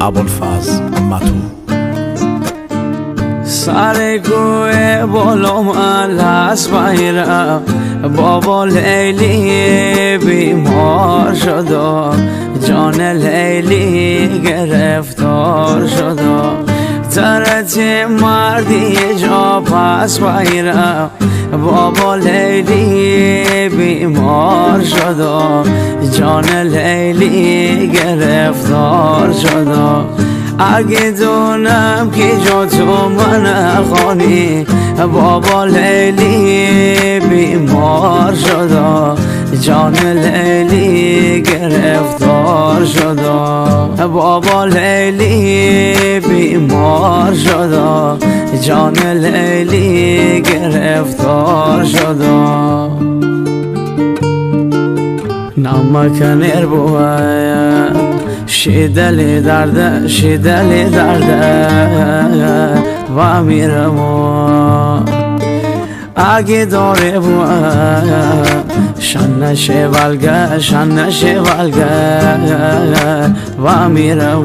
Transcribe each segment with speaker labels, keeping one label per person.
Speaker 1: ابوالفضل متو.
Speaker 2: سر کوه بالا من هست بایرم، بابا لیلی بیمار شد، جان لیلی گرفتار شد. ترت مردی جا پس بایرم، بابا لیلی بیمار شد، جان لیلی گرفتار شد. اگه دونم که جا تو من خانی، بابا لیلی بیمار شد، جان لیلی گرفتار شد. بابا لیلی بیمار شد، جان لیلی گرفتار شد. نمکنر بویم شیدلی درده، شیدلی درده و میرم. اگه داره بویم شنشه ولگه، شنشه ولگه و میرم.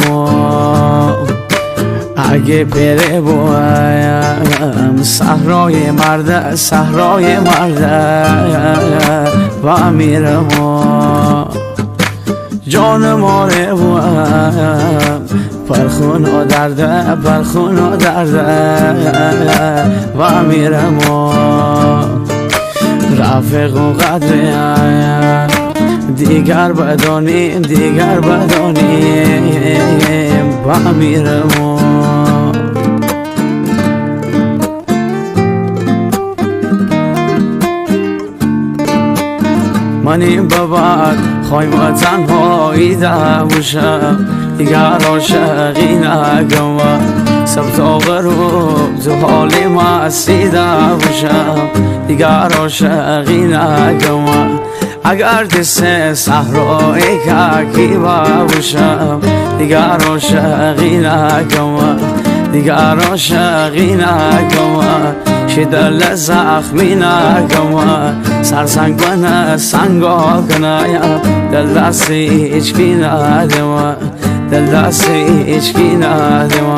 Speaker 2: اگه بره بویم صحرای مرده، صحرای مرده و میرم. جان ماره بویم پرخون و درده، پرخون و درده و میرم. رفیق و قدریم دیگر بدانیم، دیگر بدانیم و میرم. من این ببر خواهیم و تنهایی دموشم، دیگر عاشقی نگم. سب تا غروب تو حالی مستی دموشم، دیگر عاشقی نگم. اگر دست صحرای ککی ببوشم، دیگر عاشقی نگم، دیگر عاشقی نگم. شدل زخمی نگم، سرسنگ بنه سنگا کنایم، دل دستی ایچکی ندیم، دل دستی ایچکی ندیم.